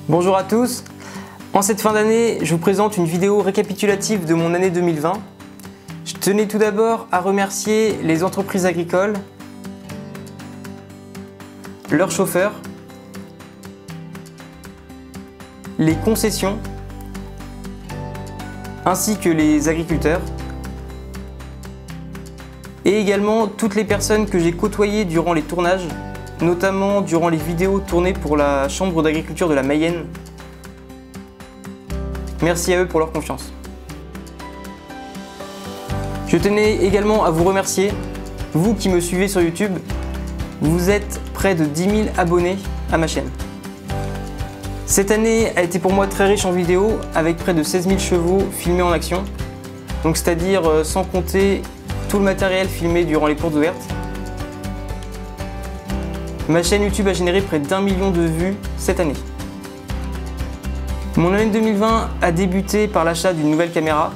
Bonjour à tous, en cette fin d'année, je vous présente une vidéo récapitulative de mon année 2020. Je tenais tout d'abord à remercier les entreprises agricoles, leurs chauffeurs, les concessions, ainsi que les agriculteurs, et également toutes les personnes que j'ai côtoyées durant les tournages, notamment durant les vidéos tournées pour la Chambre d'agriculture de la Mayenne. Merci à eux pour leur confiance. Je tenais également à vous remercier, vous qui me suivez sur YouTube. Vous êtes près de 10 000 abonnés à ma chaîne. Cette année a été pour moi très riche en vidéos, avec près de 16 000 chevaux filmés en action, donc c'est-à-dire sans compter tout le matériel filmé durant les portes ouvertes. Ma chaîne YouTube a généré près d'1 million de vues cette année. Mon année 2020 a débuté par l'achat d'une nouvelle caméra,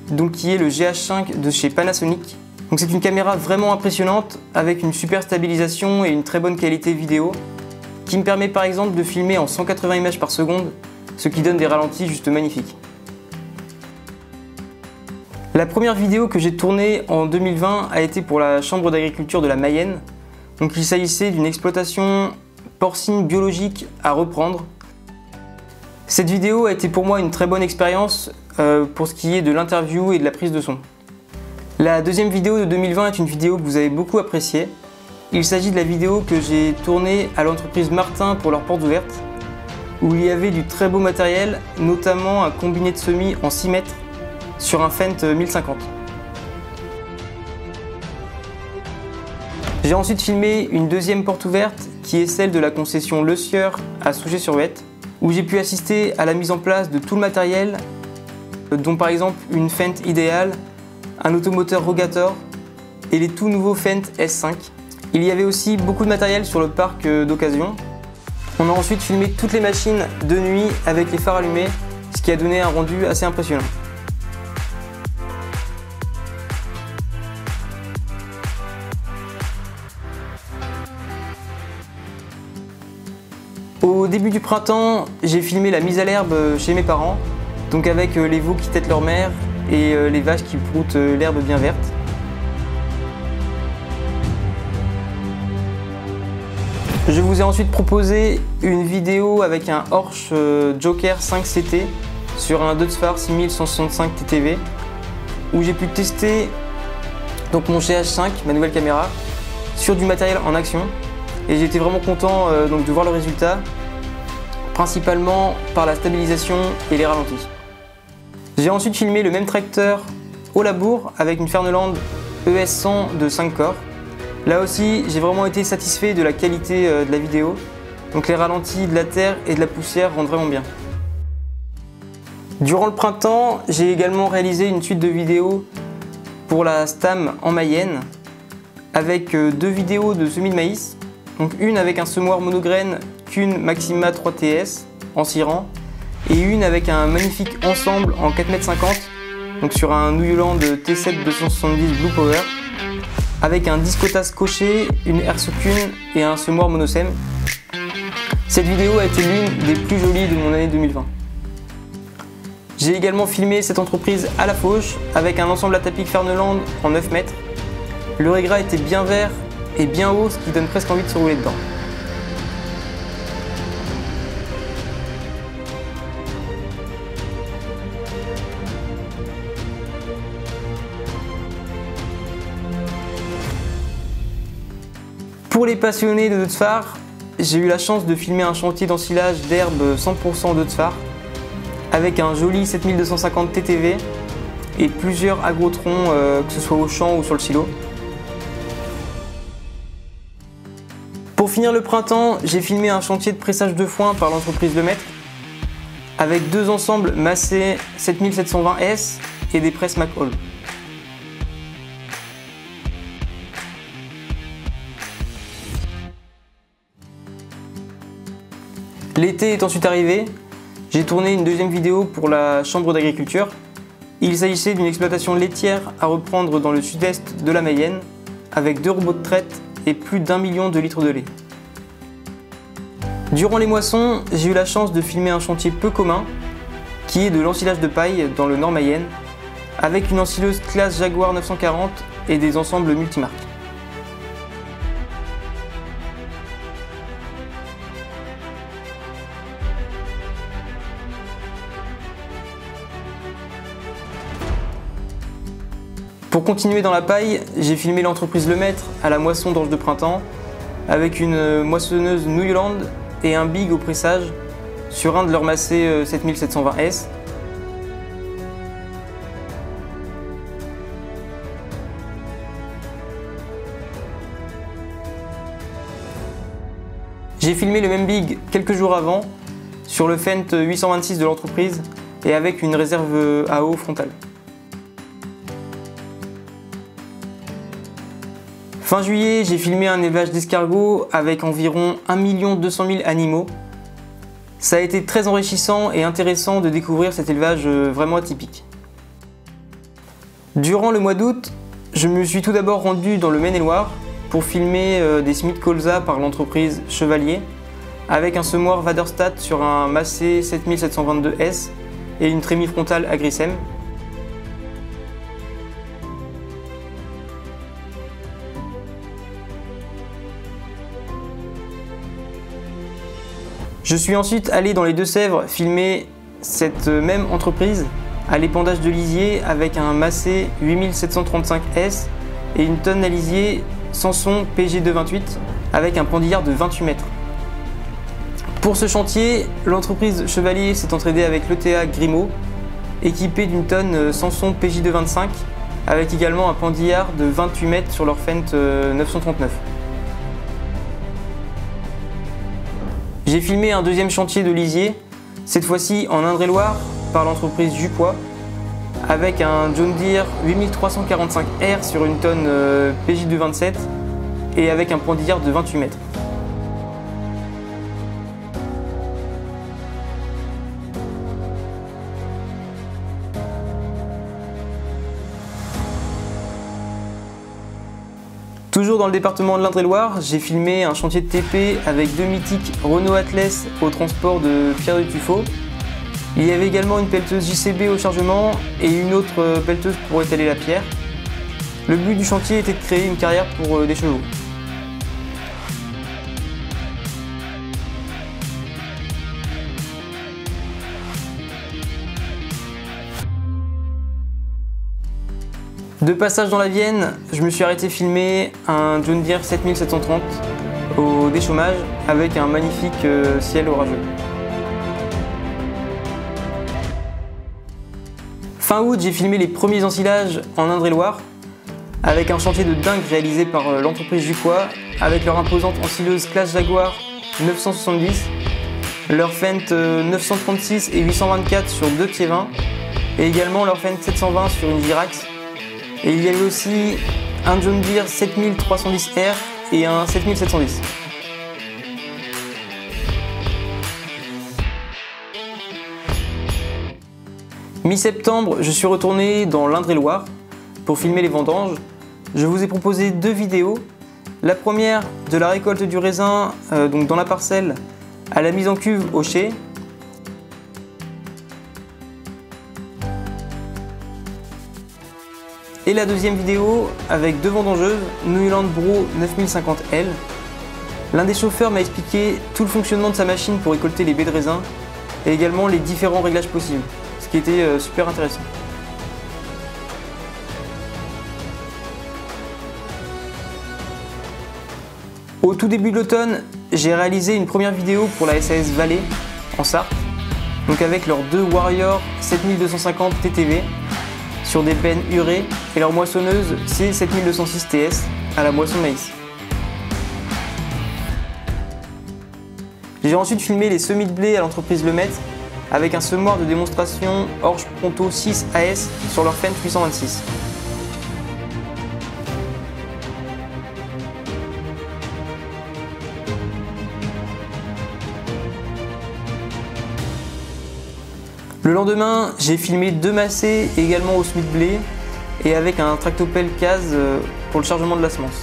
donc qui est le GH5 de chez Panasonic. Donc c'est une caméra vraiment impressionnante avec une super stabilisation et une très bonne qualité vidéo qui me permet par exemple de filmer en 180 images par seconde, ce qui donne des ralentis juste magnifiques. La première vidéo que j'ai tournée en 2020 a été pour la Chambre d'agriculture de la Mayenne. Donc il s'agissait d'une exploitation porcine biologique à reprendre. Cette vidéo a été pour moi une très bonne expérience pour ce qui est de l'interview et de la prise de son. La deuxième vidéo de 2020 est une vidéo que vous avez beaucoup appréciée. Il s'agit de la vidéo que j'ai tournée à l'entreprise Martin pour leurs portes ouvertes, où il y avait du très beau matériel, notamment un combiné de semis en 6 mètres sur un Fendt 1050. J'ai ensuite filmé une deuxième porte ouverte qui est celle de la concession Le Sieur à Souget-sur-Huette, où j'ai pu assister à la mise en place de tout le matériel, dont par exemple une Fendt Ideal, un automoteur Rogator et les tout nouveaux Fendt S5. Il y avait aussi beaucoup de matériel sur le parc d'occasion. On a ensuite filmé toutes les machines de nuit avec les phares allumés, ce qui a donné un rendu assez impressionnant. Au début du printemps, j'ai filmé la mise à l'herbe chez mes parents, donc avec les veaux qui tètent leur mère et les vaches qui broutent l'herbe bien verte. Je vous ai ensuite proposé une vidéo avec un Horsch Joker 5CT sur un Deutz-Fahr 6165 TTV, où j'ai pu tester donc mon GH5, ma nouvelle caméra, sur du matériel en action. Et j'ai été vraiment content donc de voir le résultat, principalement par la stabilisation et les ralentis. J'ai ensuite filmé le même tracteur au labour avec une Fernland ES100 de 5 corps. Là aussi, j'ai vraiment été satisfait de la qualité de la vidéo. Donc les ralentis de la terre et de la poussière rendent vraiment bien. Durant le printemps, j'ai également réalisé une suite de vidéos pour la STAM en Mayenne, avec 2 vidéos de semis de maïs. Donc une avec un semoir monograine Kuhn Maxima 3TS en 6 rangs et une avec un magnifique ensemble en 4,50 m, donc sur un New Holland T7 270 Blue Power, avec un discotas coché, une herse Kuhn et un semoir monosem. Cette vidéo a été l'une des plus jolies de mon année 2020. J'ai également filmé cette entreprise à la fauche avec un ensemble atypique Fernland en 9 mètres. Le régras était bien vert et bien haut, ce qui donne presque envie de se rouler dedans. Pour les passionnés de Deutz-Fahr, j'ai eu la chance de filmer un chantier d'ensilage d'herbe 100% Deutz-Fahr avec un joli 7250 TTV et plusieurs agrotrons, que ce soit au champ ou sur le silo. Pour finir le printemps, j'ai filmé un chantier de pressage de foin par l'entreprise Lemaitre avec 2 ensembles Massey 7720S et des presses McHall. L'été est ensuite arrivé, j'ai tourné une deuxième vidéo pour la Chambre d'agriculture. Il s'agissait d'une exploitation laitière à reprendre dans le sud-est de la Mayenne avec 2 robots de traite et plus d'1 million de litres de lait. Durant les moissons, j'ai eu la chance de filmer un chantier peu commun, qui est de l'ensilage de paille dans le Nord Mayenne, avec une ensileuse classe Jaguar 940 et des ensembles multimarques. Pour continuer dans la paille, j'ai filmé l'entreprise Lemaître à la moisson d'orge de printemps avec une moissonneuse Newland et un big au pressage sur un de leurs macés 7720S. J'ai filmé le même big quelques jours avant sur le Fendt 826 de l'entreprise et avec une réserve à eau frontale. Fin juillet, j'ai filmé un élevage d'escargots avec environ 1 200 000 animaux. Ça a été très enrichissant et intéressant de découvrir cet élevage vraiment atypique. Durant le mois d'août, je me suis tout d'abord rendu dans le Maine-et-Loire pour filmer des Smith Colza par l'entreprise Chevalier avec un semoir Vaderstad sur un Macé 7722S et une trémie frontale Agrisem. Je suis ensuite allé dans les Deux-Sèvres filmer cette même entreprise à l'épandage de lisier avec un Macé 8735S et une tonne à lisier Samson PG228 avec un pendillard de 28 mètres. Pour ce chantier, l'entreprise Chevalier s'est entraînée avec l'ETA Grimaud, équipée d'une tonne Samson PJ225 avec également un pendillard de 28 mètres sur leur Fendt 939. J'ai filmé un deuxième chantier de lisier, cette fois-ci en Indre-et-Loire par l'entreprise Jupois, avec un John Deere 8345R sur une tonne PJ227 et avec un pendillard de 28 mètres. Toujours dans le département de l'Indre-et-Loire, j'ai filmé un chantier de TP avec deux mythiques Renault Atlas au transport de pierre de tuffeau. Il y avait également une pelleteuse JCB au chargement et une autre pelleteuse pour étaler la pierre. Le but du chantier était de créer une carrière pour des chevaux. De passage dans la Vienne, je me suis arrêté filmer un John Deere 7730 au déchômage avec un magnifique ciel orageux. Fin août, j'ai filmé les premiers ensilages en Indre-et-Loire avec un chantier de dingue réalisé par l'entreprise Jupois avec leur imposante ensileuse classe Jaguar 970, leur Fendt 936 et 824 sur deux pieds 20 et également leur Fendt 720 sur une Virax. Et il y avait aussi un John Deere 7310R et un 7710. Mi-septembre, je suis retourné dans l'Indre-et-Loire pour filmer les vendanges. Je vous ai proposé deux vidéos. La première de la récolte du raisin donc dans la parcelle à la mise en cuve au chai. Et la deuxième vidéo avec deux vendangeuses, Newland Bro 9050L. L'un des chauffeurs m'a expliqué tout le fonctionnement de sa machine pour récolter les baies de raisin et également les différents réglages possibles, ce qui était super intéressant. Au tout début de l'automne, j'ai réalisé une première vidéo pour la SAS Valais en Sarthe, donc avec leurs deux Warrior 7250 TTV sur des pennes urées et leur moissonneuse C7206 TS à la moisson de maïs. J'ai ensuite filmé les semis de blé à l'entreprise Lemaître avec un semoir de démonstration Orge Pronto 6 AS sur leur Fendt 826. Le lendemain, j'ai filmé deux macés également au semis de blé et avec un tractopelle case pour le chargement de la semence.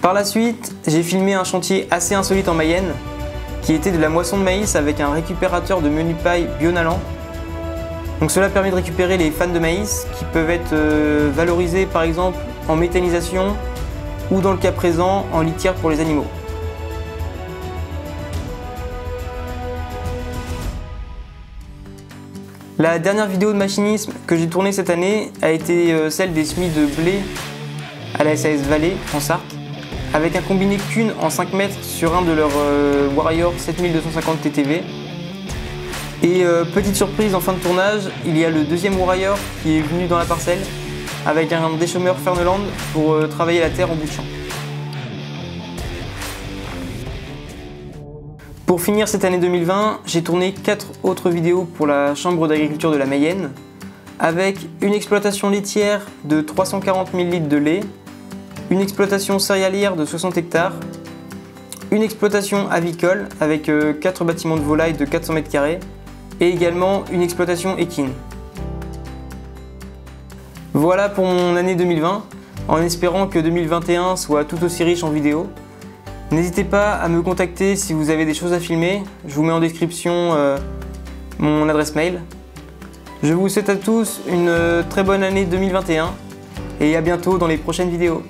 Par la suite, j'ai filmé un chantier assez insolite en Mayenne, qui était de la moisson de maïs avec un récupérateur de menu paille Bionalan. Donc cela permet de récupérer les fans de maïs qui peuvent être valorisés par exemple en méthanisation ou dans le cas présent en litière pour les animaux. La dernière vidéo de machinisme que j'ai tournée cette année a été celle des semis de blé à la SAS Valais en Sarthe, avec un combiné Kuhn en 5 mètres sur un de leurs Warrior 7250 TTV. Et petite surprise en fin de tournage, il y a le deuxième Warrior qui est venu dans la parcelle avec un déchômeur Ferneland pour travailler la terre en bout de champ. Pour finir cette année 2020, j'ai tourné 4 autres vidéos pour la Chambre d'agriculture de la Mayenne, avec une exploitation laitière de 340 000 litres de lait, une exploitation céréalière de 60 hectares, une exploitation avicole avec 4 bâtiments de volailles de 400 m² et également une exploitation équine. Voilà pour mon année 2020, en espérant que 2021 soit tout aussi riche en vidéos. N'hésitez pas à me contacter si vous avez des choses à filmer, je vous mets en description mon adresse mail. Je vous souhaite à tous une très bonne année 2021 et à bientôt dans les prochaines vidéos.